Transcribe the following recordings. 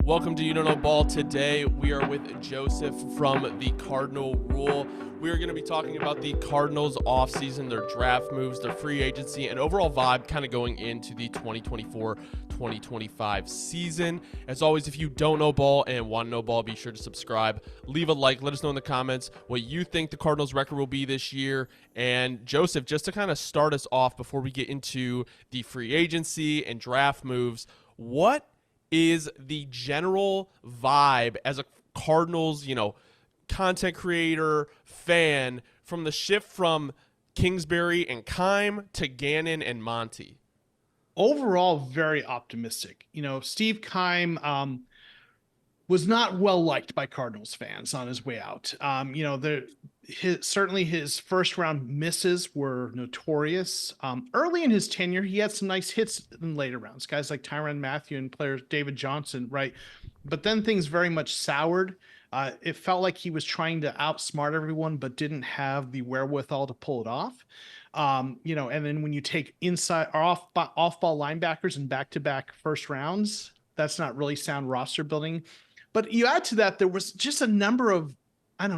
Welcome to You Don't Know Ball. Today we are with Joseph from the Cardinal Rule. We are going to be talking about the Cardinals offseason, their draft moves, their free agency, and overall vibe kind of going into the 2024-2025 season. As always, if you don't know ball and want to know ball, be sure to subscribe. Leave a like. Let us know in the comments what you think the Cardinals record will be this year. And Joseph, just to kind of start us off before we get into the free agency and draft moves, what is the general vibe as a Cardinals, content creator, fan, from the shift from Kingsbury and Keim to Gannon and Monty? Overall, very optimistic. Steve Keim was not well liked by Cardinals fans on his way out. Certainly his first round misses were notorious. Early in his tenure, he had some nice hits in later rounds, guys like Tyrann Mathieu and players David Johnson, right? But then things very much soured. It felt like he was trying to outsmart everyone, but didn't have the wherewithal to pull it off. And then when you take inside or off ball linebackers in back-to-back first rounds, that's not really sound roster building. But you add to that, there was just a number of,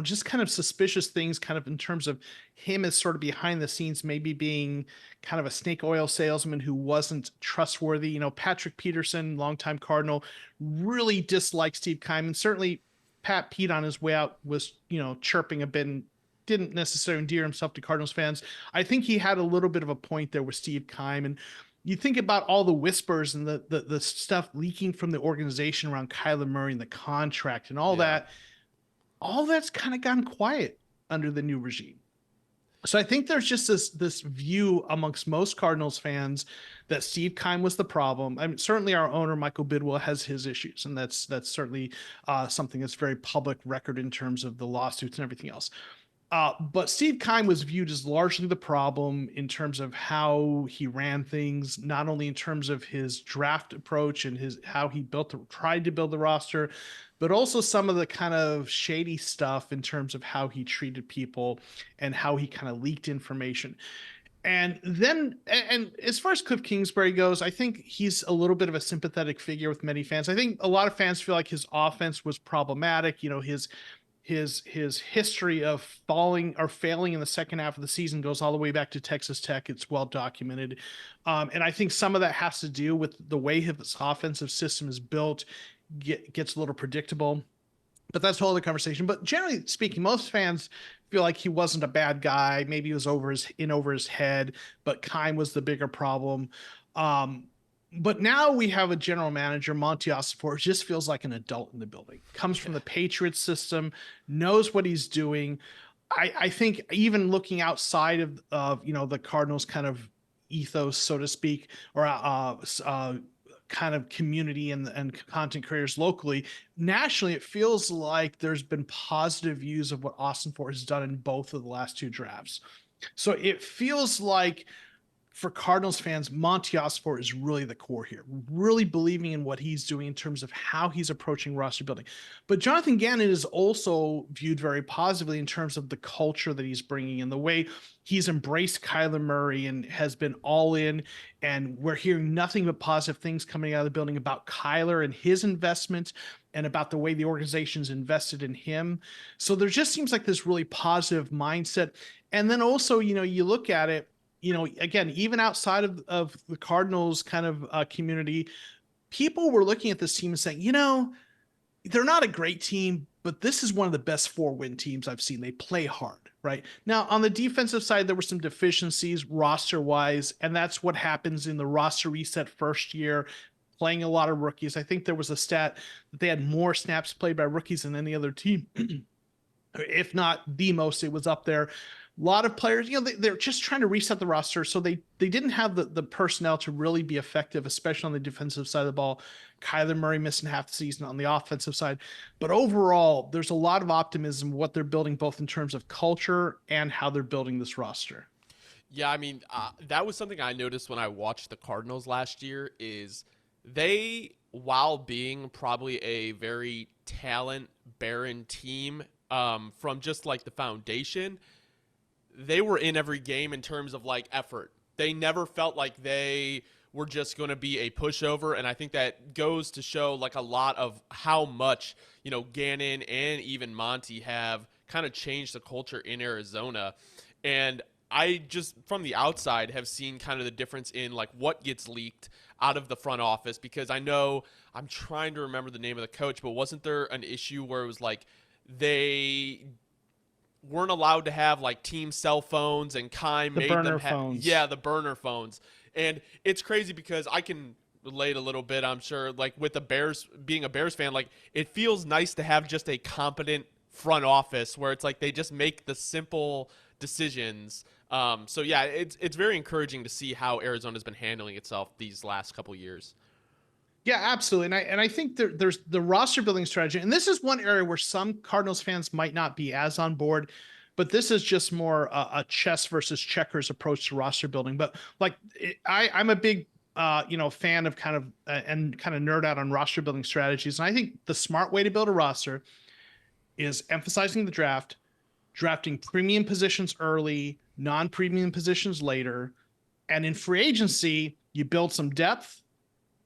just kind of suspicious things kind of in terms of him as sort of behind the scenes, maybe being kind of a snake oil salesman who wasn't trustworthy. Patrick Peterson, longtime Cardinal, really disliked Steve Keim. And certainly Pat Pete on his way out was, chirping a bit and didn't necessarily endear himself to Cardinals fans. I think he had a little bit of a point there with Steve Keim. And you think about all the whispers and the stuff leaking from the organization around Kyler Murray and the contract and all that's kind of gone quiet under the new regime. So I think there's just this view amongst most Cardinals fans that Steve Keim was the problem. I mean, certainly our owner, Michael Bidwell, has his issues, and that's certainly something that's very public record in terms of the lawsuits and everything else. But Steve Keim was viewed as largely the problem in terms of how he ran things, not only in terms of his draft approach and how he tried to build the roster, but also some of the kind of shady stuff in terms of how he treated people and how he kind of leaked information. And as far as Cliff Kingsbury goes, I think he's a little bit of a sympathetic figure with many fans. I think a lot of fans feel like his offense was problematic. His history of falling or failing in the second half of the season goes all the way back to Texas Tech. It's well documented. And I think some of that has to do with the way his offensive system is built, gets a little predictable. But that's a whole other conversation. But generally speaking, most fans feel like he wasn't a bad guy. Maybe he was over his head, but Keim was the bigger problem. But now we have a general manager, Monty Ossenfort, just feels like an adult in the building. Comes from the Patriots system, knows what he's doing. I think even looking outside of the Cardinals kind of ethos, so to speak, or kind of community and content creators locally, nationally, it feels like there's been positive views of what Ossenfort has done in both of the last two drafts. So it feels like, for Cardinals fans, Monty Ossenfort is really the core here, really believing in what he's doing in terms of how he's approaching roster building. But Jonathan Gannon is also viewed very positively in terms of the culture that he's bringing and the way he's embraced Kyler Murray and has been all in. And we're hearing nothing but positive things coming out of the building about Kyler and his investment and about the way the organization's invested in him. So there just seems like this really positive mindset. And then also, you look at it, again, even outside of the Cardinals kind of community, people were looking at this team and saying, they're not a great team, but this is one of the best 4-win teams I've seen. They play hard, right? Now, on the defensive side, there were some deficiencies roster-wise, and that's what happens in the roster reset first year, playing a lot of rookies. I think there was a stat that they had more snaps played by rookies than any other team. If not the most, it was up there. A lot of players, they're just trying to reset the roster. So they didn't have the personnel to really be effective, especially on the defensive side of the ball. Kyler Murray missing half the season on the offensive side. But overall, there's a lot of optimism what they're building, both in terms of culture and how they're building this roster. Yeah, I mean, that was something I noticed when I watched the Cardinals last year is they, while being probably a very talent-barren team from just like the foundation, they were in every game in terms of like effort. They never felt like they were just going to be a pushover. And I think that goes to show like a lot of how much, Gannon and even Monty have kind of changed the culture in Arizona. And I just from the outside have seen kind of the difference in like what gets leaked out of the front office, because I know I'm trying to remember the name of the coach, but wasn't there an issue where it was like they weren't allowed to have like team cell phones, and Kime The made them burner phones. yeah, the burner phones. And it's crazy because I can relate a little bit, I'm sure, like with the Bears, being a Bears fan, like it feels nice to have just a competent front office where it's like they just make the simple decisions. So yeah, it's very encouraging to see how Arizona's been handling itself these last couple years. Yeah, absolutely. And I think there's the roster building strategy. And this is one area where some Cardinals fans might not be as on board, but this is just more a chess versus checkers approach to roster building. But like I'm a big fan of kind of and kind of nerd out on roster building strategies. And I think the smart way to build a roster is emphasizing the draft, drafting premium positions early, non-premium positions later, and in free agency, you build some depth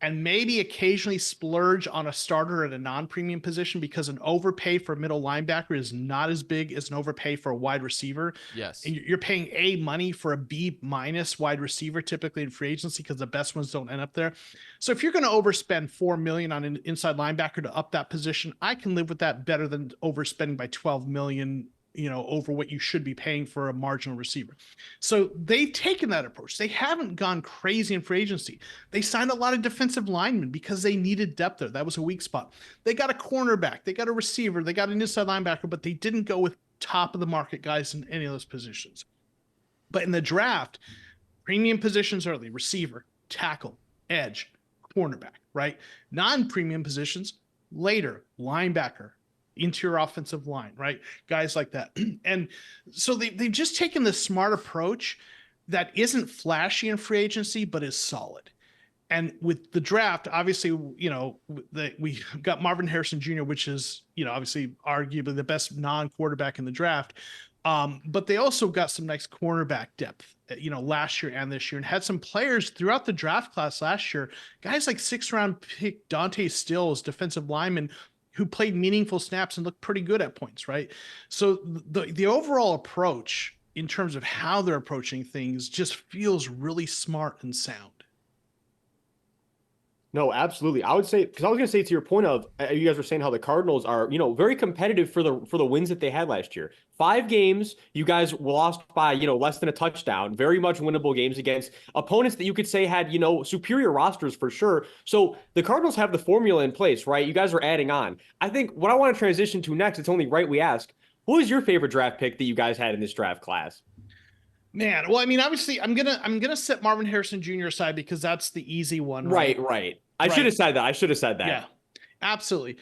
and maybe occasionally splurge on a starter at a non-premium position, because an overpay for a middle linebacker is not as big as an overpay for a wide receiver. Yes. And you're paying A money for a B minus wide receiver typically in free agency, because the best ones don't end up there. So if you're going to overspend $4 million on an inside linebacker to up that position, I can live with that better than overspending by $12 million over what you should be paying for a marginal receiver. So they've taken that approach. They haven't gone crazy in free agency. They signed a lot of defensive linemen because they needed depth there. That was a weak spot. They got a cornerback, they got a receiver, they got an inside linebacker, but they didn't go with top of the market guys in any of those positions. But in the draft, premium positions early, receiver, tackle, edge, cornerback, right? Non-premium positions later, linebacker, interior offensive line, right? Guys like that. And so they've just taken this smart approach that isn't flashy in free agency, but is solid. And with the draft, obviously, we got Marvin Harrison Jr., which is, obviously arguably the best non-quarterback in the draft. But they also got some nice cornerback depth, last year and this year, and had some players throughout the draft class last year, guys like 6th-round pick Dante Stills, defensive lineman, who played meaningful snaps and looked pretty good at points, right? So the overall approach in terms of how they're approaching things just feels really smart and sound. No, absolutely. I would say, because I was going to say to your point of you guys were saying how the Cardinals are, very competitive for the wins that they had last year. 5 games, you guys lost by, less than a touchdown. Very much winnable games against opponents that you could say had, superior rosters for sure. So the Cardinals have the formula in place, right? You guys are adding on. I think what I want to transition to next, it's only right we ask, who is your favorite draft pick that you guys had in this draft class? Man, well, I mean, obviously, I'm gonna set Marvin Harrison Jr. aside because that's the easy one, right? Right. I should have said that. Yeah, absolutely.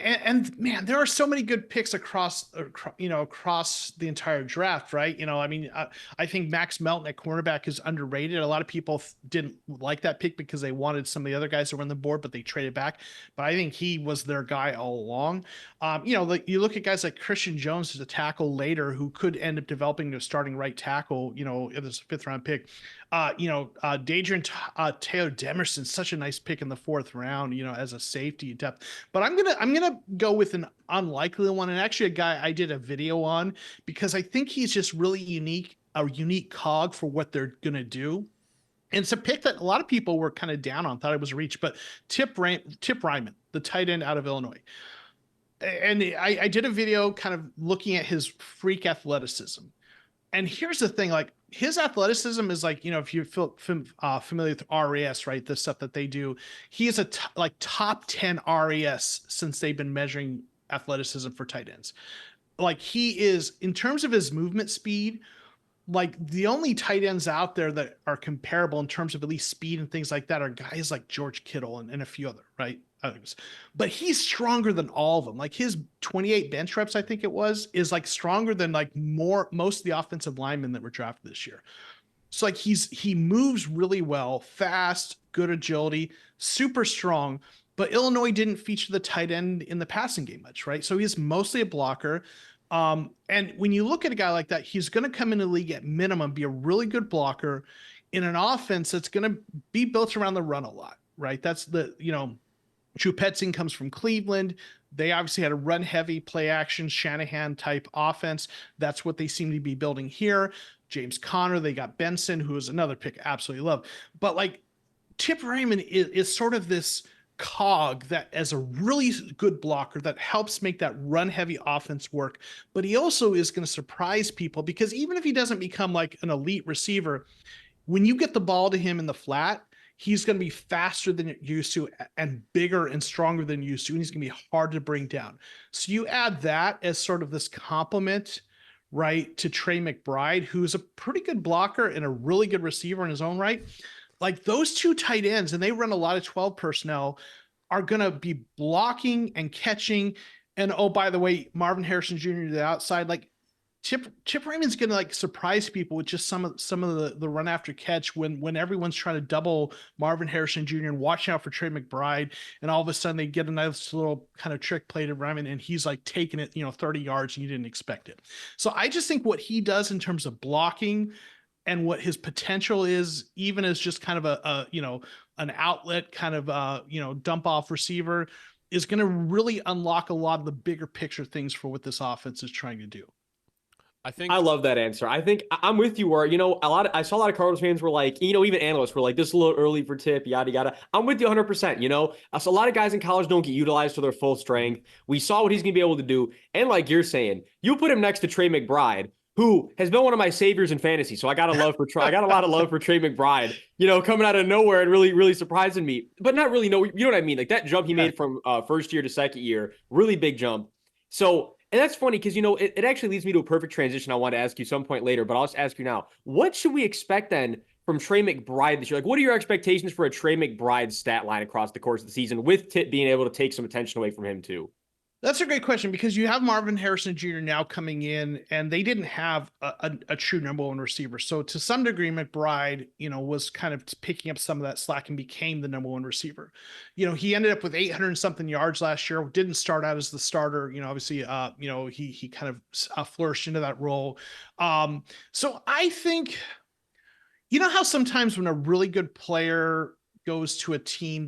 And man, there are so many good picks across the entire draft, right? I mean, I think Max Melton at cornerback is underrated. A lot of people didn't like that pick because they wanted some of the other guys that were on the board, but they traded back. But I think he was their guy all along. Like you look at guys like Christian Jones as a tackle later, who could end up developing a starting right tackle. It was a 5th-round pick. Dadrian Taylor Demerson, such a nice pick in the 4th round, as a safety depth. But I'm gonna go with an unlikely one, and actually a guy I did a video on because I think he's just really unique, a unique cog for what they're gonna do. And it's a pick that a lot of people were kind of down on, thought it was a reach, but Tip Ryman, the tight end out of Illinois. And I did a video kind of looking at his freak athleticism. And here's the thing, like his athleticism is like, if you feel familiar with RAS, right? The stuff that they do, he is a top 10 RAS since they've been measuring athleticism for tight ends. Like he is, in terms of his movement speed, like the only tight ends out there that are comparable in terms of at least speed and things like that are guys like George Kittle and a few other, right? Others. But he's stronger than all of them. Like his 28 bench reps, I think it was, is like stronger than like most of the offensive linemen that were drafted this year. So like he moves really well, fast, good agility, super strong. But Illinois didn't feature the tight end in the passing game much, right? So he's mostly a blocker. And when you look at a guy like that, he's going to come into the league at minimum, be a really good blocker, in an offense that's going to be built around the run a lot, right? That's the, Drew Petzing comes from Cleveland. They obviously had a run heavy play action Shanahan type offense. That's what they seem to be building here. James Conner, they got Benson, who is another pick I absolutely love. But like Tip Raymond is sort of this cog that as a really good blocker that helps make that run heavy offense work. But he also is going to surprise people because even if he doesn't become like an elite receiver, when you get the ball to him in the flat, he's going to be faster than you're used to and bigger and stronger than used to, and he's going to be hard to bring down. So you add that as sort of this complement, right, to Trey McBride, who's a pretty good blocker and a really good receiver in his own right. Like those two tight ends, and they run a lot of 12 personnel, are going to be blocking and catching. And oh, by the way, Marvin Harrison Jr. to the outside, like Tip Raymond's gonna like surprise people with just some of the run after catch when everyone's trying to double Marvin Harrison Jr. and watching out for Trey McBride, and all of a sudden they get a nice little kind of trick play to Raymond and he's like taking it 30 yards and you didn't expect it. So I just think what he does in terms of blocking and what his potential is, even as just kind of a an outlet kind of dump off receiver, is going to really unlock a lot of the bigger picture things for what this offense is trying to do. I love that answer. I think I'm with you where, I saw a lot of Cardinals fans were like, even analysts were like, this is a little early for Tip, yada, yada. I'm with you 100%. So a lot of guys in college don't get utilized to their full strength. We saw what he's going to be able to do. And like you're saying, you put him next to Trey McBride, who has been one of my saviors in fantasy. So I got a lot of love for Trey McBride, coming out of nowhere and really, really surprising me, but not really know, you know what I mean? Like that jump he made from first year to second year, really big jump. So, and that's funny because, it actually leads me to a perfect transition I want to ask you some point later, but I'll just ask you now. What should we expect then from Trey McBride this year? Like, what are your expectations for a Trey McBride stat line across the course of the season with Tip being able to take some attention away from him too? That's a great question because you have Marvin Harrison Jr. now coming in, and they didn't have a true number one receiver. So to some degree, McBride, was kind of picking up some of that slack and became the number one receiver. He ended up with 800 something yards last year. Didn't start out as the starter. Obviously, he kind of flourished into that role. So I think, how sometimes when a really good player goes to a team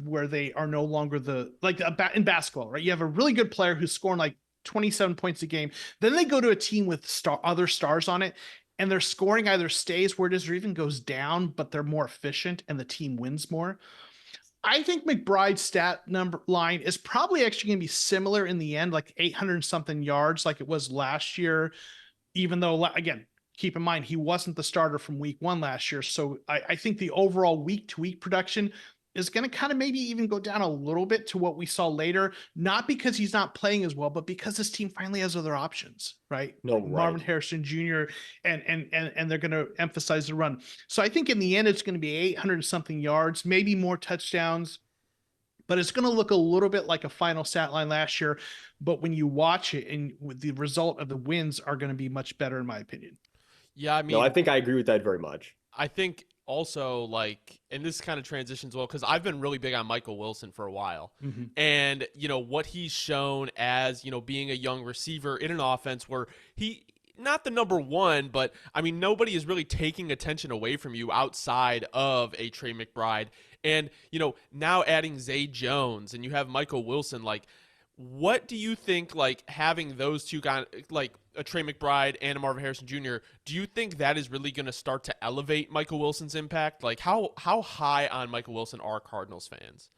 where they are no longer in basketball, right? You have a really good player who's scoring like 27 points a game. Then they go to a team with other stars on it, and their scoring either stays where it is or even goes down, but they're more efficient and the team wins more. I think McBride's stat number line is probably actually going to be similar in the end, like 800 something yards, like it was last year, even though, again, keep in mind, he wasn't the starter from week one last year. So I think the overall week to week production is going to kind of maybe even go down a little bit to what we saw later, not because he's not playing as well, but because this team finally has other options, right? No, like Marvin Harrison Jr. and they're going to emphasize the run. So I think in the end, it's going to be 800 something yards, maybe more touchdowns, but it's going to look a little bit like a final stat line last year. But when you watch it, and the result of the wins are going to be much better, in my opinion. Yeah, I mean, no, I think I agree with that very much. I think also and this kind of transitions well because I've been really big on Michael Wilson for a while, and what he's shown as being a young receiver in an offense where he not the number one, but I mean nobody is really taking attention away from you outside of a Trey McBride, and now adding Zay Jones and you have Michael Wilson, like. What do you think, like, having those two guys, like a Trey McBride and a Marvin Harrison Jr., do you think that is really going to start to elevate Michael Wilson's impact? Like, how high on Michael Wilson are Cardinals fans?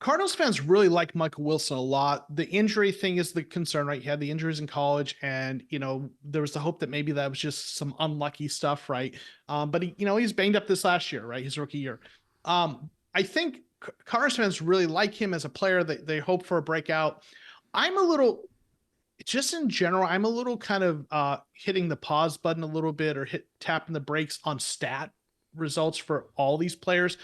Cardinals fans really like Michael Wilson a lot. The injury thing is the concern, right? He had the injuries in college, and there was the hope that maybe that was just some unlucky stuff, right? But he's banged up this last year, right? His rookie year. I think Cardinals fans really like him as a player. That they hope for a breakout. I'm a little, just in general, I'm a little kind of hitting the pause button a little bit, or tapping the brakes on stat results for all these players,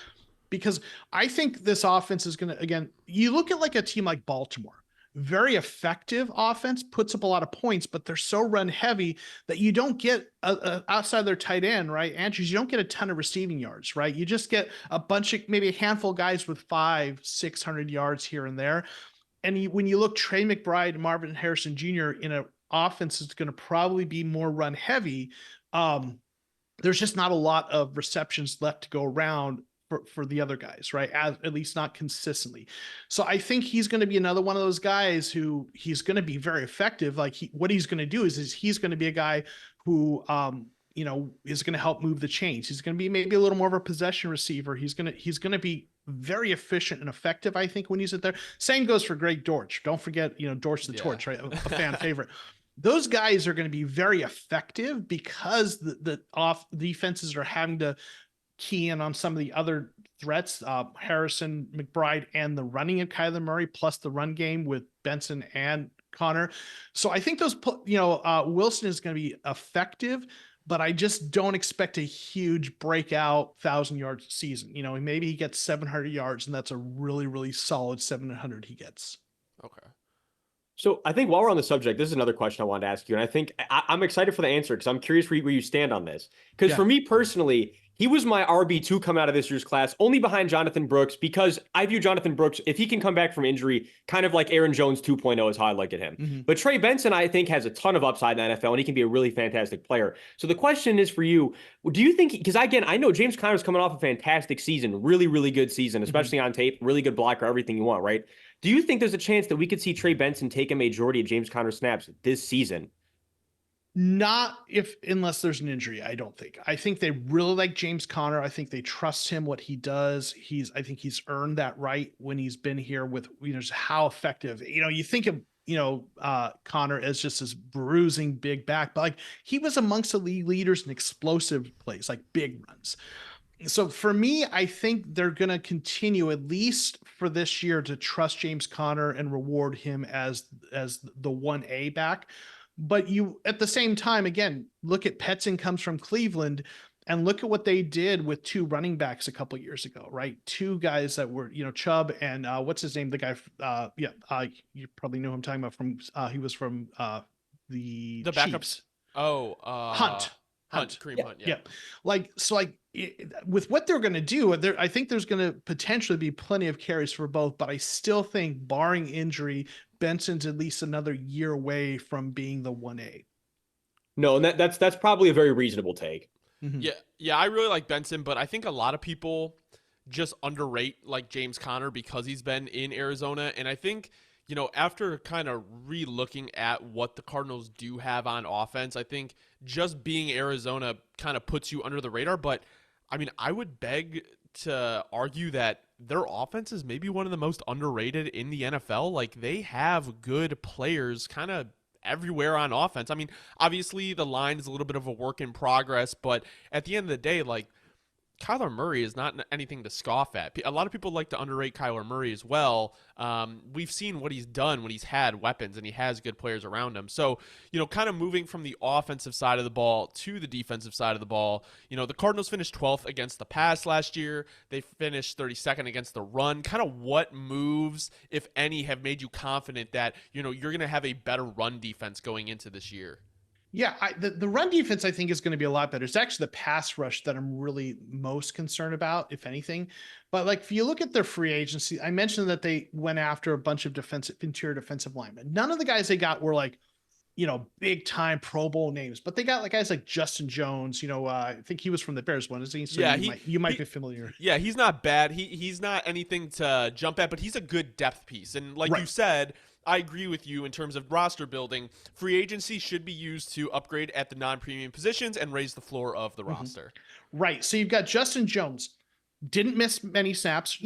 because I think this offense is going to, again, you look at like a team like Baltimore, very effective offense, puts up a lot of points, but they're so run heavy that you don't get outside their tight end, right? Andrews, you don't get a ton of receiving yards, right? You just get a bunch of, maybe a handful of guys with 500-600 yards here and there. And when you look Trey McBride and Marvin Harrison Jr. in an offense that's going to probably be more run heavy, there's just not a lot of receptions left to go around for the other guys, right? At least not consistently. So I think he's going to be another one of those guys who he's going to be very effective. Like what he's going to do is he's going to be a guy who, is going to help move the chains. He's going to be maybe a little more of a possession receiver. He's going to be very efficient and effective, I think, when he's at there. Same goes for Greg Dortch. Don't forget, Dortch the Torch, right? A fan favorite. Those guys are going to be very effective because the off defenses are having to key in on some of the other threats, Harrison, McBride, and the running of Kyler Murray, plus the run game with Benson and Connor. So I think Wilson is going to be effective, but I just don't expect a huge breakout 1,000-yard season. Maybe he gets 700 yards, and that's a really, really solid 700 he gets. Okay. So I think while we're on the subject, this is another question I wanted to ask you. And I think I'm excited for the answer because I'm curious where you stand on this. Because for me personally, he was my RB2 coming out of this year's class, only behind Jonathan Brooks, because I view Jonathan Brooks, if he can come back from injury, kind of like Aaron Jones 2.0 is how I look at him. Mm-hmm. But Trey Benson, I think, has a ton of upside in the NFL, and he can be a really fantastic player. So the question is for you, do you think, because again, I know James Conner's coming off a fantastic season, really, really good season, especially on tape, really good blocker, everything you want, right? Do you think there's a chance that we could see Trey Benson take a majority of James Conner snaps this season? Not unless there's an injury, I don't think. I think they really like James Conner. I think they trust him, what he does. I think he's earned that right when he's been here with, just how effective. You think of, Conner as just this bruising big back, but like he was amongst the league leaders in explosive plays, like big runs. So for me, I think they're going to continue, at least for this year, to trust James Conner and reward him as the 1A back. But you, at the same time, again, look at Petzing comes from Cleveland, and look at what they did with two running backs a couple of years ago, right? Two guys that were, Chubb and what's his name? The guy, you probably know who I'm talking about from, he was from the Chiefs. Oh, Hunt, Kareem Hunt. Yeah. With what they're going to do, I think there's going to potentially be plenty of carries for both, but I still think, barring injury, Benson's at least another year away from being the 1A. No, and that's probably a very reasonable take. Mm-hmm. Yeah, I really like Benson, but I think a lot of people just underrate like James Conner because he's been in Arizona, and I think, after kind of re-looking at what the Cardinals do have on offense, I think just being Arizona kind of puts you under the radar. But I mean, I would beg to argue that their offense is maybe one of the most underrated in the NFL. Like, they have good players kind of everywhere on offense. I mean, obviously the line is a little bit of a work in progress, but at the end of the day, like, Kyler Murray is not anything to scoff at. A lot of people like to underrate Kyler Murray as well. We've seen what he's done when he's had weapons and he has good players around him. So, kind of moving from the offensive side of the ball to the defensive side of the ball, the Cardinals finished 12th against the pass last year. They finished 32nd against the run. Kind of what moves, if any, have made you confident that, you're going to have a better run defense going into this year? Yeah, the run defense, I think, is going to be a lot better. It's actually the pass rush that I'm really most concerned about, if anything. But like, if you look at their free agency, I mentioned that they went after a bunch of interior defensive linemen. None of the guys they got were like, big time Pro Bowl names, but they got like guys like Justin Jones. I think he was from the Bears one, isn't he? So yeah, you might be familiar. Yeah, he's not bad. He's not anything to jump at, but he's a good depth piece. And like you said, I agree with you in terms of roster building. Free agency should be used to upgrade at the non-premium positions and raise the floor of the roster. Right. So you've got Justin Jones, didn't miss many snaps,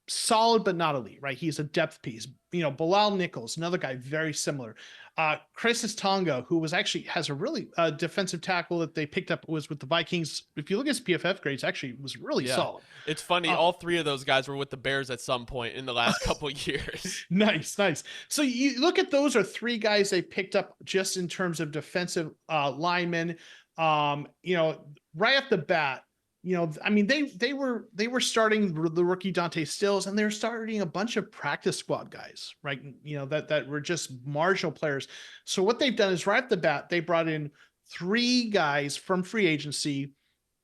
solid but not elite, right? He's a depth piece. Bilal Nichols, another guy very similar. Chris Tonga, who has a really defensive tackle that they picked up, was with the Vikings. If you look at his PFF grades, actually was really solid. It's funny. All three of those guys were with the Bears at some point in the last couple of years. Nice. So you look at those are three guys they picked up just in terms of defensive linemen. Right off the bat, I mean, they were starting the rookie Dante Stills, and they're starting a bunch of practice squad guys, right? That were just marginal players. So what they've done is right off the bat, they brought in three guys from free agency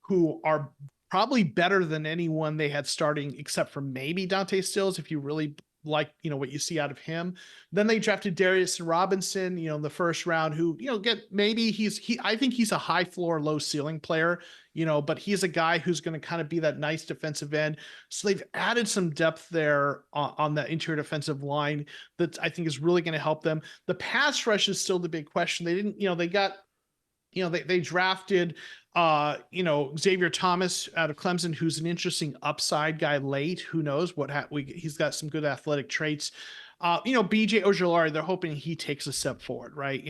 who are probably better than anyone they had starting, except for maybe Dante Stills, if you really like, what you see out of him. Then they drafted Darius Robinson, in the first round, who, I think he's a high floor, low ceiling player, but he's a guy who's going to kind of be that nice defensive end. So they've added some depth there on the interior defensive line that I think is really going to help them. The pass rush is still the big question. They didn't, they got, they drafted, Xavier Thomas out of Clemson, who's an interesting upside guy late. Who knows he's got some good athletic traits. BJ Ojulari, they're hoping he takes a step forward, right?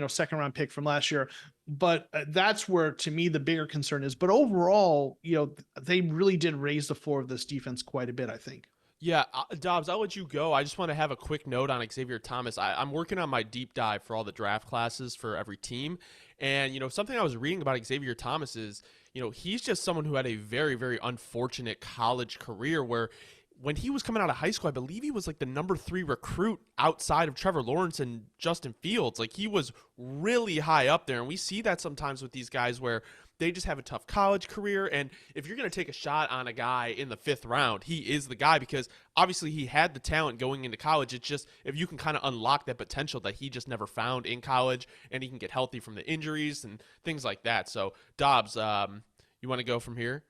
Second round pick from last year. But that's where, to me, the bigger concern is. But overall, they really did raise the floor of this defense quite a bit, I think. Yeah, Dobbs, I'll let you go. I just want to have a quick note on Xavier Thomas. I'm working on my deep dive for all the draft classes for every team. And, something I was reading about Xavier Thomas is, he's just someone who had a very, very unfortunate college career where when he was coming out of high school, I believe he was like the number 3 recruit outside of Trevor Lawrence and Justin Fields. Like, he was really high up there. And we see that sometimes with these guys where they just have a tough college career. And if you're going to take a shot on a guy in the 5th round, he is the guy because obviously he had the talent going into college. It's just if you can kind of unlock that potential that he just never found in college and he can get healthy from the injuries and things like that. So, Dobbs, you want to go from here?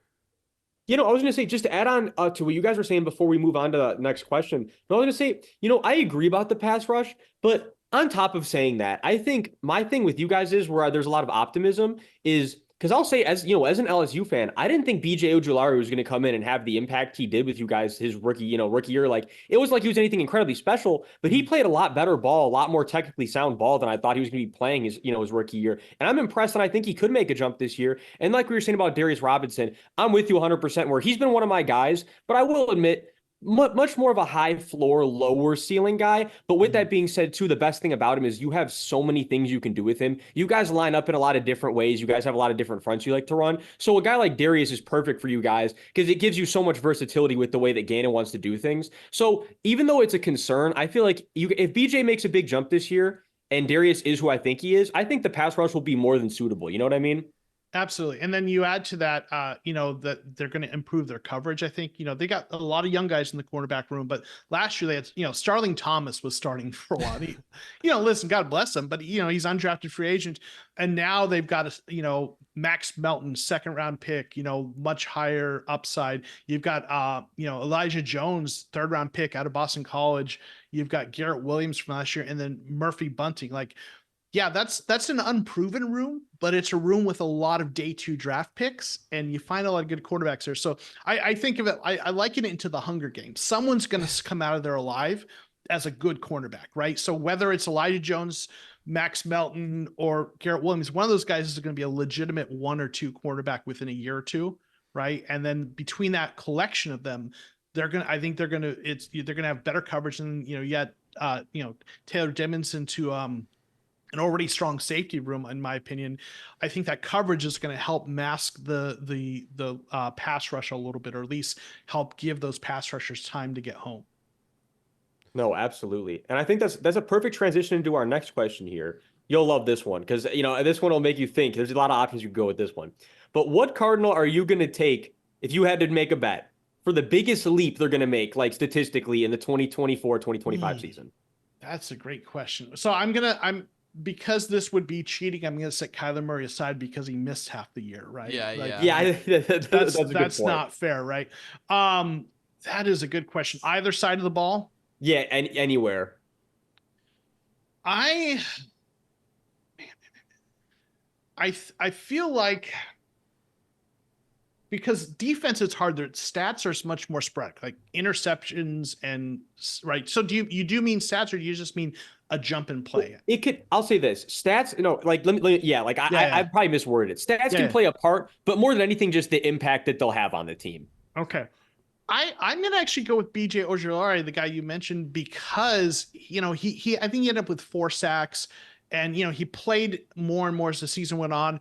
I was going to say, just to add on to what you guys were saying before we move on to the next question, I was going to say, I agree about the pass rush, but on top of saying that, I think my thing with you guys is where there's a lot of optimism is because I'll say, as as an LSU fan, I didn't think BJ Ojulari was going to come in and have the impact he did with you guys his rookie year. Like, it was like he was anything incredibly special, but he played a lot better ball, a lot more technically sound ball than I thought he was going to be playing his rookie year. And I'm impressed, and I think he could make a jump this year. And like we were saying about Darius Robinson, I'm with you 100% where he's been one of my guys, but I will admit, much more of a high floor, lower ceiling guy. But with that being said, too, the best thing about him is you have so many things you can do with him. You guys line up in a lot of different ways. You guys have a lot of different fronts you like to run. So a guy like Darius is perfect for you guys because it gives you so much versatility with the way that Gannon wants to do things. So even though it's a concern, I feel like if BJ makes a big jump this year and Darius is who I think he is, I think the pass rush will be more than suitable. You know what I mean? Absolutely. And then you add to that, that they're going to improve their coverage. I think, they got a lot of young guys in the cornerback room, but last year they had, Starling Thomas was starting for a while. Listen, God bless him, but he's undrafted free agent. And now they've got Max Melton, 2nd round pick, much higher upside. You've got, Elijah Jones, 3rd round pick out of Boston College. You've got Garrett Williams from last year, and then Murphy Bunting. Like, yeah, that's an unproven room, but it's a room with a lot of day 2 draft picks, and you find a lot of good quarterbacks there. So I think of it, I liken it into the Hunger Games. Someone's going to come out of there alive as a good cornerback, right? So whether it's Elijah Jones, Max Melton, or Garrett Williams, one of those guys is going to be a legitimate 1 or 2 quarterback within a year or two, right? And then between that collection of them, they're going to have better coverage than, yet, Taylor Dimmonson to, an already strong safety room, in my opinion. I think that coverage is going to help mask the pass rush a little bit, or at least help give those pass rushers time to get home. No, absolutely. And I think that's a perfect transition into our next question here. You'll love this one because, this one will make you think. There's a lot of options you can go with this one. But what Cardinal are you going to take if you had to make a bet for the biggest leap they're going to make, like statistically, in the 2024-2025 season? That's a great question. So because this would be cheating, I'm going to set Kyler Murray aside because he missed half the year, right? That's not fair, right? That is a good question. Either side of the ball? Yeah, and anywhere. I feel like, because defense is hard, their stats are much more spread, like interceptions and right. So do you mean stats, or do you just mean a jump and play? It could. I'll say this: stats. Let me. I probably misworded it. Stats can play a part, but more than anything, just the impact that they'll have on the team. Okay. I'm gonna actually go with BJ Ojulari, the guy you mentioned, because he I think he ended up with 4 sacks, and he played more and more as the season went on.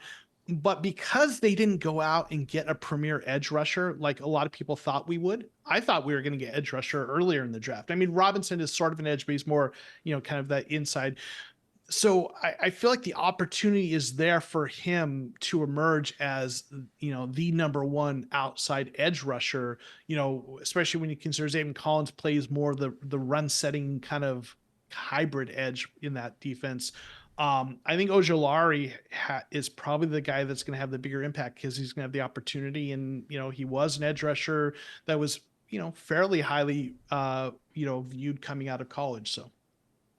But because they didn't go out and get a premier edge rusher like a lot of people thought we would, I thought we were going to get edge rusher earlier in the draft. I mean, Robinson is sort of an edge, but he's more, kind of that inside. So I feel like the opportunity is there for him to emerge as, the number one outside edge rusher, especially when you consider Zayvon Collins plays more the run setting kind of hybrid edge in that defense. I think Ojolari is probably the guy that's going to have the bigger impact because he's going to have the opportunity. And, he was an edge rusher that was, fairly highly, viewed coming out of college. So.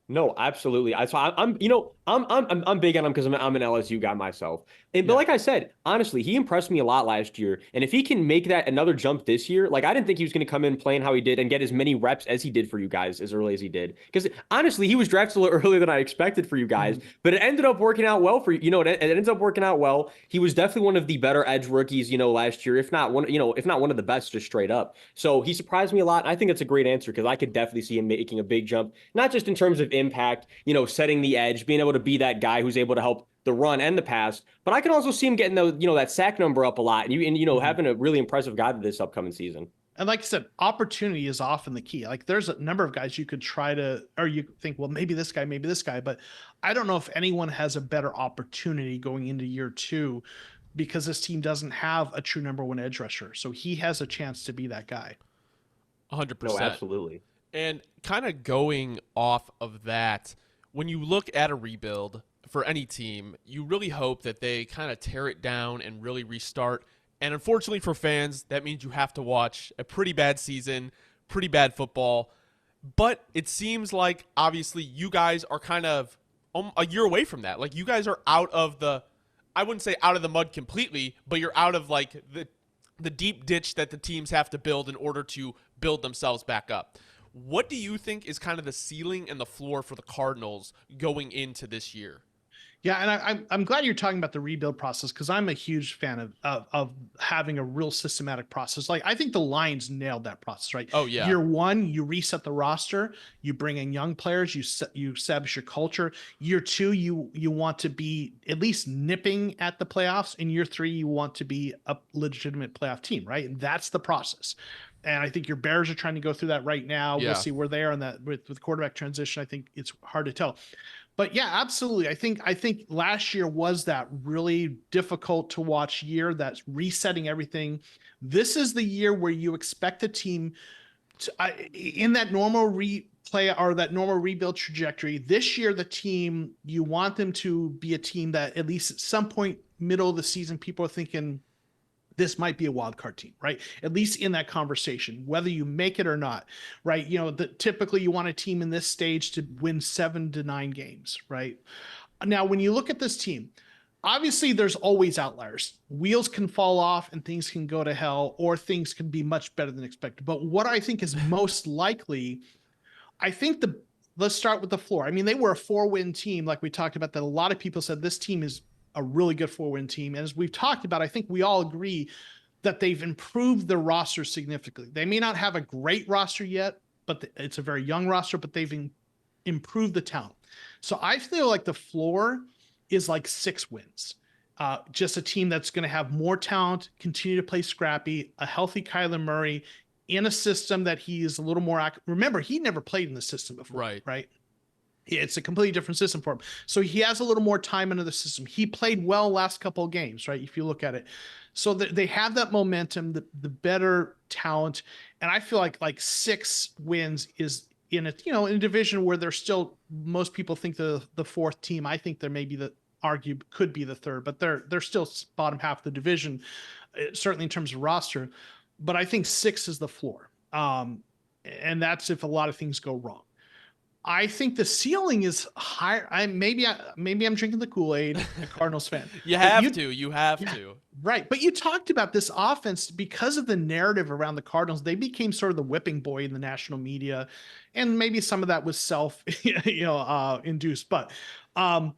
No, absolutely. I'm big on him because I'm an LSU guy myself. But Yeah. like I said, honestly, he impressed me a lot last year. And if he can make that another jump this year, like I didn't think he was going to come in playing how he did and get as many reps as he did for you guys as early as he did. Because honestly, he was drafted a little earlier than I expected for you guys. Mhm. But it ended up working out well for you. It ends up working out well. He was definitely one of the better edge rookies, last year, if not one of the best, just straight up. So he surprised me a lot. I think that's a great answer because I could definitely see him making a big jump, not just in terms of impact, setting the edge, being able to be that guy who's able to help the run and the pass. But I can also see him getting that sack number up a lot, and Mhm. having a really impressive guy this upcoming season. And like I said, opportunity is often the key. Like there's a number of guys you could try to, or you think, well, maybe this guy, but I don't know if anyone has a better opportunity going into year two because this team doesn't have a true number one edge rusher. So he has a chance to be that guy. No, 100%. absolutely. And kind of going off of that, when you look at a rebuild for any team, you really hope that they kind of tear it down and really restart. And unfortunately for fans, that means you have to watch a pretty bad season, pretty bad football. But it seems like obviously you guys are kind of a year away from that. Like you guys are out of I wouldn't say out of the mud completely, but you're out of like the deep ditch that the teams have to build in order to build themselves back up. What do you think is kind of the ceiling and the floor for the Cardinals going into this year? Yeah, and I'm glad you're talking about the rebuild process because I'm a huge fan of having a real systematic process. Like I think the Lions nailed that process, right? Oh yeah. Year one, you reset the roster, you bring in young players, you establish your culture. Year two, you want to be at least nipping at the playoffs. In year three, you want to be a legitimate playoff team, right? And that's the process. And I think your Bears are trying to go through that right now. We'll Yeah. see where they are on that with quarterback transition. I think it's hard to tell. But yeah, absolutely. I think last year was that really difficult to watch year that's resetting everything. This is the year where you expect the team to, in that normal replay or that normal rebuild trajectory. This year, the team, you want them to be a team that at least at some point middle of the season, people are thinking this might be a wild card team, right? At least in that conversation, whether you make it or not, right? Typically you want a team in this stage to win 7 to 9 games, right? Now, when you look at this team, obviously there's always outliers. Wheels can fall off and things can go to hell, or things can be much better than expected. But what I think is most likely, I think let's start with the floor. I mean, they were a 4-win team, like we talked about, that a lot of people said this team is a really good 4-win team. And as we've talked about, I think we all agree that they've improved their roster significantly. They may not have a great roster yet, but it's a very young roster, but they've improved the talent. So I feel like the floor is like 6 wins. Just a team that's going to have more talent, continue to play scrappy, a healthy Kyler Murray in a system that he is a little more. Remember, he never played in the system before, right? It's a completely different system for him. So he has a little more time into the system. He played well last couple of games, right? If you look at it. So they have that momentum, the better talent. And I feel like 6 wins is in in a division where there's still, most people think the fourth team. I think there may be could be the third, but they're still bottom half of the division, certainly in terms of roster. But I think 6 is the floor. And that's if a lot of things go wrong. I think the ceiling is higher. Maybe I'm drinking the Kool-Aid, a Cardinals fan. You have to. Right. But you talked about this offense because of the narrative around the Cardinals. They became sort of the whipping boy in the national media. And maybe some of that was self, induced. But I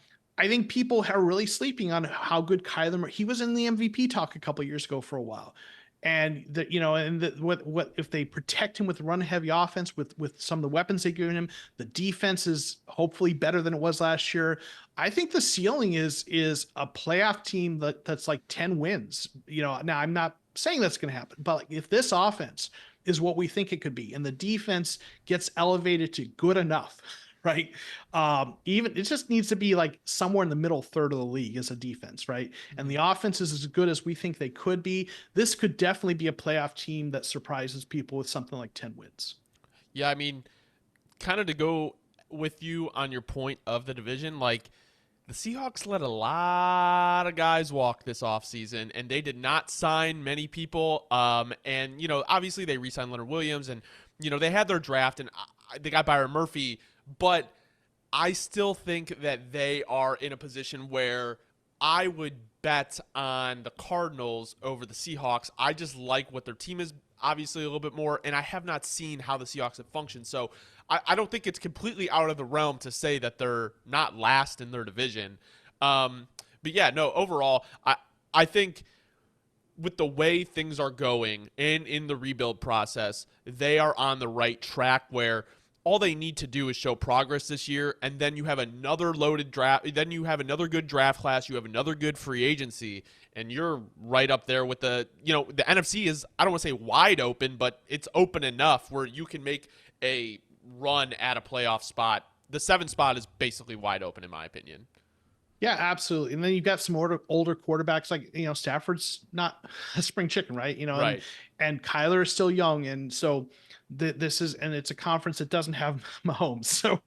think people are really sleeping on how good Kyler Murray. He was in the MVP talk a couple of years ago for a while. And what if they protect him with run heavy offense with some of the weapons they've given him, the defense is hopefully better than it was last year. I think the ceiling is a playoff team that's like 10 wins. Now I'm not saying that's going to happen, but if this offense is what we think it could be, and the defense gets elevated to good enough, right? Even it just needs to be like somewhere in the middle third of the league as a defense, right? And the offense is as good as we think they could be. This could definitely be a playoff team that surprises people with something like 10 wins. Yeah, I mean, kind of to go with you on your point of the division, like the Seahawks let a lot of guys walk this offseason, and they did not sign many people. And, obviously they re signed Leonard Williams, and, they had their draft, and they got Byron Murphy, but I still think that they are in a position where I would bet on the Cardinals over the Seahawks. I just like what their team is, obviously, a little bit more, and I have not seen how the Seahawks have functioned. So I don't think it's completely out of the realm to say that they're not last in their division. But yeah, no, overall, I think with the way things are going and in the rebuild process, they are on the right track where all they need to do is show progress this year, and then you have another loaded draft. Then you have another good draft class. You have another good free agency, and you're right up there with the NFC is, I don't want to say wide open, but it's open enough where you can make a run at a playoff spot. The 7th spot is basically wide open, in my opinion. Yeah, absolutely. And then you've got some older quarterbacks like, Stafford's not a spring chicken, right? Right. And Kyler is still young. And so this is, and it's a conference that doesn't have Mahomes, so,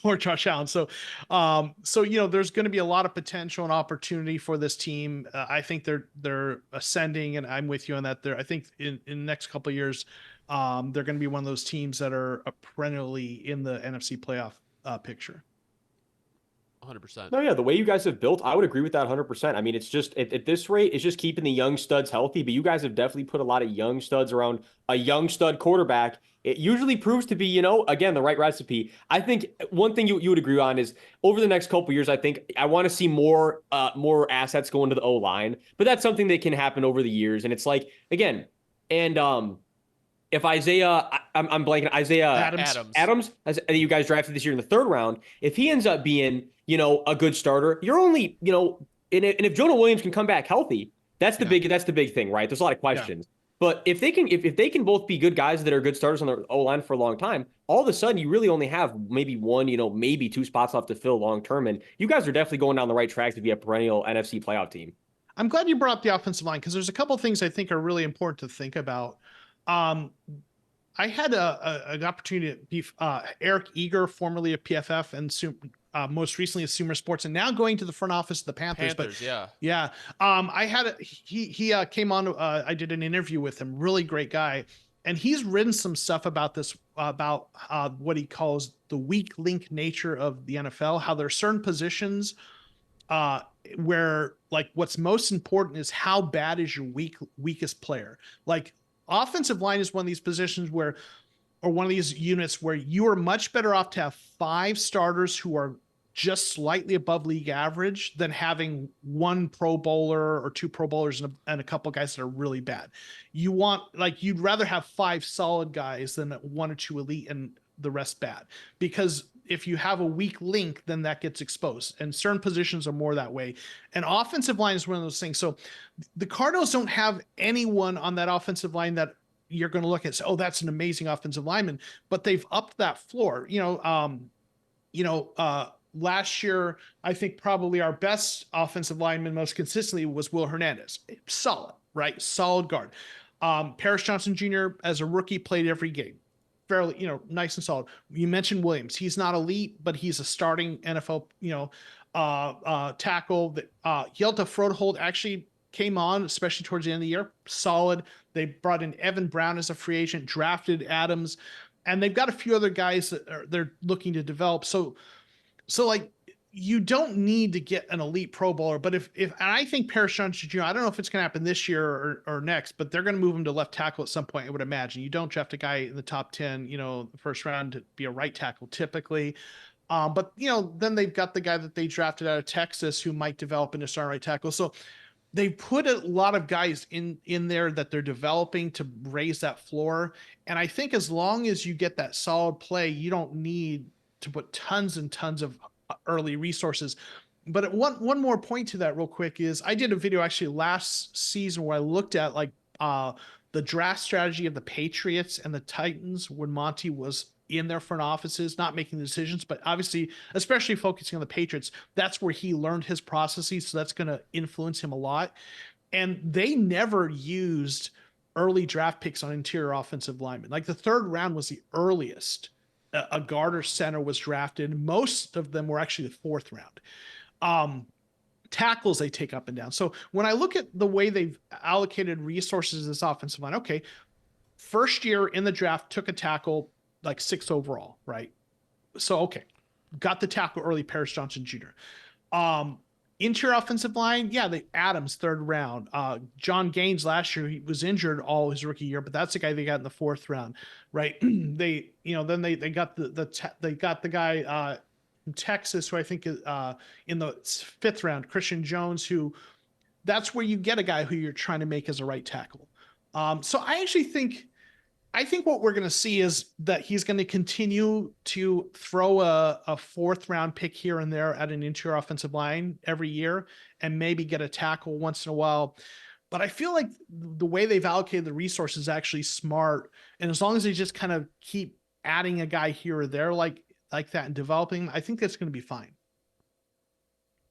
or Josh Allen. So, there's going to be a lot of potential and opportunity for this team. I think they're ascending, and I'm with you on that. I think in the next couple of years, they're going to be one of those teams that are perennially in the NFC playoff picture. 100%. No, yeah, the way you guys have built, I would agree with that 100%. I mean, it's just at this rate, it's just keeping the young studs healthy, but you guys have definitely put a lot of young studs around a young stud quarterback. It usually proves to be, again, the right recipe. I think one thing you would agree on is over the next couple of years, I think I want to see more assets go into the O-line, but that's something that can happen over the years. And it's like, again, and if Isaiah, I'm blanking, Isaiah Adams, as you guys drafted this year in the 3rd round, if he ends up being, a good starter, you're only, and if Jonah Williams can come back healthy, that's the big thing, right? There's a lot of questions. Yeah. But if they can both be good guys that are good starters on the O-line for a long time, all of a sudden you really only have maybe one, maybe 2 spots left to fill long term. And you guys are definitely going down the right track to be a perennial NFC playoff team. I'm glad you brought up the offensive line, because there's a couple of things I think are really important to think about. I had an opportunity to be Eric Eager, formerly of PFF, and most recently at Sumer Sports, and now going to the front office of the Panthers. Yeah. I had he came on. I did an interview with him. Really great guy, and he's written some stuff about this, about what he calls the weak link nature of the NFL. How there are certain positions where, like, what's most important is how bad is your weakest player. Like, offensive line is one of these positions where, or one of these units where you are much better off to have 5 starters who are just slightly above league average than having 1 Pro Bowler or 2 Pro Bowlers and a couple guys that are really bad. You'd rather have 5 solid guys than 1 or 2 elite and the rest bad, because if you have a weak link, then that gets exposed, and certain positions are more that way. And offensive line is one of those things. So the Cardinals don't have anyone on that offensive line that you're going to look at and say, oh, that's an amazing offensive lineman, but they've upped that floor. Last year, I think probably our best offensive lineman most consistently was Will Hernandez. Solid, right? Solid guard. Paris Johnson Jr. as a rookie played every game. Fairly, nice and solid. You mentioned Williams. He's not elite, but he's a starting NFL, tackle. That Hjalte Frodeholt actually came on, especially towards the end of the year. Solid. They brought in Evan Brown as a free agent, drafted Adams, and they've got a few other guys that they're looking to develop. So like, you don't need to get an elite Pro Bowler, but if and I think Paris Johnson Jr., I don't know if it's going to happen this year or next, but they're going to move him to left tackle at some point, I would imagine. You don't draft a guy in the top 10, the first round to be a right tackle typically. But then they've got the guy that they drafted out of Texas who might develop into starting right tackle. So they put a lot of guys in there that they're developing to raise that floor. And I think as long as you get that solid play, you don't need to put tons and tons of early resources. But one more point to that real quick is I did a video actually last season where I looked at the draft strategy of the Patriots and the Titans when Monty was in their front offices, not making the decisions, but obviously, especially focusing on the Patriots, that's where he learned his processes. So that's going to influence him a lot. And they never used early draft picks on interior offensive linemen. Like the third round was the earliest a guard or center was drafted. Most of them were actually the fourth round. Tackles they take up and down. So when I look at the way they've allocated resources to this offensive line, okay, first year in the draft took a tackle like 6th overall, right? So okay, got the tackle early, Paris Johnson Jr. Interior offensive line, yeah, the Adams 3rd round. John Gaines last year, he was injured all his rookie year, but that's the guy they got in the 4th round, right? They, then they got they got the guy from Texas who I think is in the 5th round, Christian Jones, who that's where you get a guy who you're trying to make as a right tackle. So I actually think what we're going to see is that he's going to continue to throw a 4th round pick here and there at an interior offensive line every year and maybe get a tackle once in a while. But I feel like the way they've allocated the resources is actually smart. And as long as they just kind of keep adding a guy here or there like that and developing, I think that's going to be fine.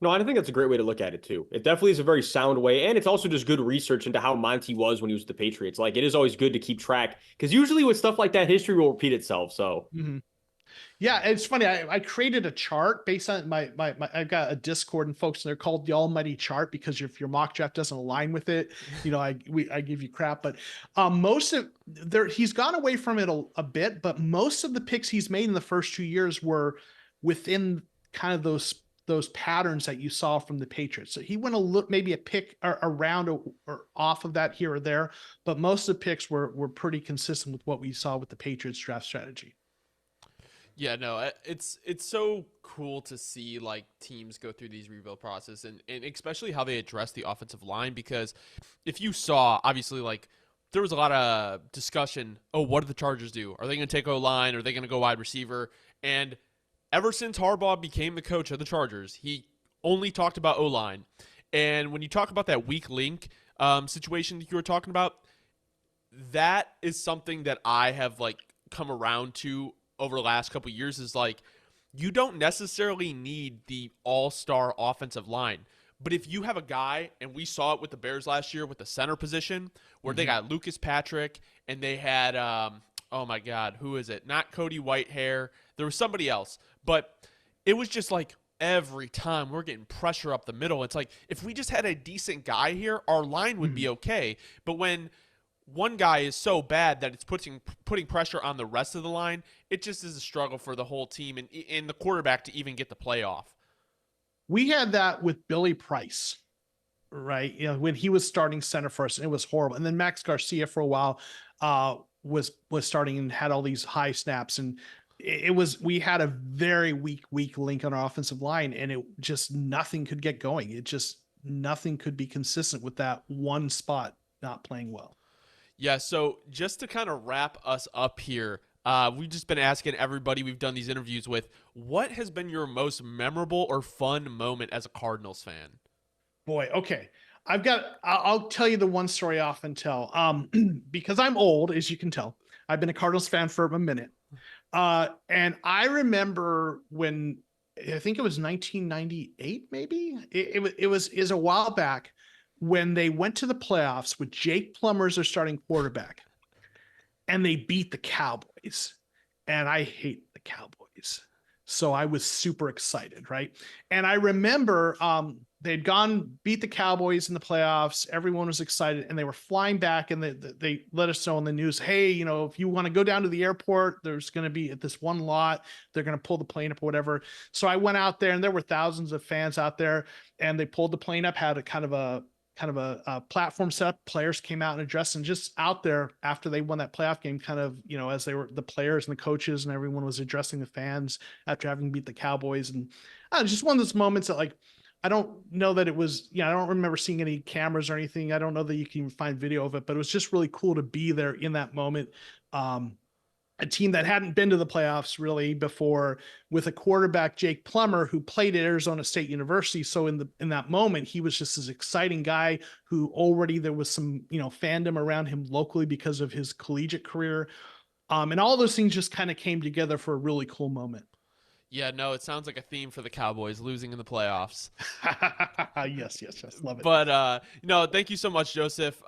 No, I think that's a great way to look at it too. It definitely is a very sound way, and it's also just good research into how Monty was when he was with the Patriots. Like, it is always good to keep track because usually with stuff like that, history will repeat itself. So, yeah, it's funny. I created a chart based on my I've got a Discord and folks, and they're called the Almighty Chart because if your mock draft doesn't align with it, I give you crap. But most of he's gone away from it a bit, but most of the picks he's made in the first 2 years were within kind of those patterns that you saw from the Patriots. So he went maybe a pick around or off of that here or there, but most of the picks were pretty consistent with what we saw with the Patriots draft strategy. Yeah, no, it's so cool to see like teams go through these rebuild process and especially how they address the offensive line, because if you saw, obviously, like there was a lot of discussion, oh, what do the Chargers do? Are they going to take O-line? Are they going to go wide receiver? And ever since Harbaugh became the coach of the Chargers, he only talked about O-line. And when you talk about that weak link situation that you were talking about, that is something that I have like come around to over the last couple of years, is like you don't necessarily need the all-star offensive line. But if you have a guy, and we saw it with the Bears last year with the center position, where they got Lucas Patrick and they had, oh my God, who is it? Not Cody Whitehair. There was somebody else. But it was just like every time we're getting pressure up the middle. It's like if we just had a decent guy here, our line would be okay. But when one guy is so bad that it's putting pressure on the rest of the line, it just is a struggle for the whole team and the quarterback to even get the playoff. We had that with Billy Price, right? When he was starting center for us, and it was horrible. And then Max Garcia for a while was starting and had all these high snaps, and we had a very weak link on our offensive line, and it just nothing could get going. Nothing could be consistent with that one spot not playing well. Yeah, so just to kind of wrap us up here, we've just been asking everybody we've done these interviews with, what has been your most memorable or fun moment as a Cardinals fan? Boy, okay. I'll tell you the one story I often tell, because I'm old, as you can tell. I've been a Cardinals fan for a minute. And I remember when, I think it was 1998, maybe it was a while back, when they went to the playoffs with Jake Plummer as their starting quarterback, and they beat the Cowboys. And I hate the Cowboys, so I was super excited, right? And I remember they'd beat the Cowboys in the playoffs. Everyone was excited, and they were flying back, and they let us know on the news, hey, if you want to go down to the airport, there's going to be at this one lot, they're going to pull the plane up or whatever. So I went out there, and there were thousands of fans out there, and they pulled the plane up, had a kind of a platform set up. Players came out and addressed, and just out there after they won that playoff game, kind of, as they were, the players and the coaches and everyone was addressing the fans after having beat the Cowboys. And just one of those moments that, like, I don't know that it was, I don't remember seeing any cameras or anything. I don't know that you can find video of it, but it was just really cool to be there in that moment. A team that hadn't been to the playoffs really before, with a quarterback, Jake Plummer, who played at Arizona State University. So in that moment, he was just this exciting guy who already there was some, fandom around him locally because of his collegiate career. And all those things just kind of came together for a really cool moment. Yeah, no, it sounds like a theme for the Cowboys losing in the playoffs. Yes, love it. But no, thank you so much, Joseph.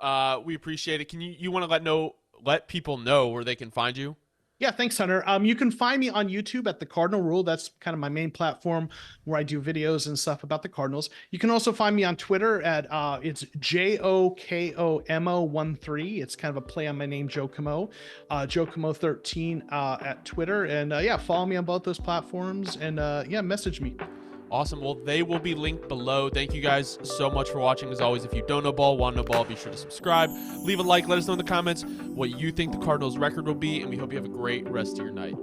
We appreciate it. Can you want to let people know where they can find you? Yeah, thanks, Hunter. You can find me on YouTube at the Cardinal Rule. That's kind of my main platform where I do videos and stuff about the Cardinals. You can also find me on Twitter at it's JOKOMO13. It's kind of a play on my name, Joe Comeau. Joe Comeau 13 at Twitter. And yeah, follow me on both those platforms and yeah, message me. Awesome. Well, they will be linked below. Thank you guys so much for watching. As always, if you don't know ball, want to know ball, be sure to subscribe. Leave a like. Let us know in the comments what you think the Cardinals record will be, and we hope you have a great rest of your night.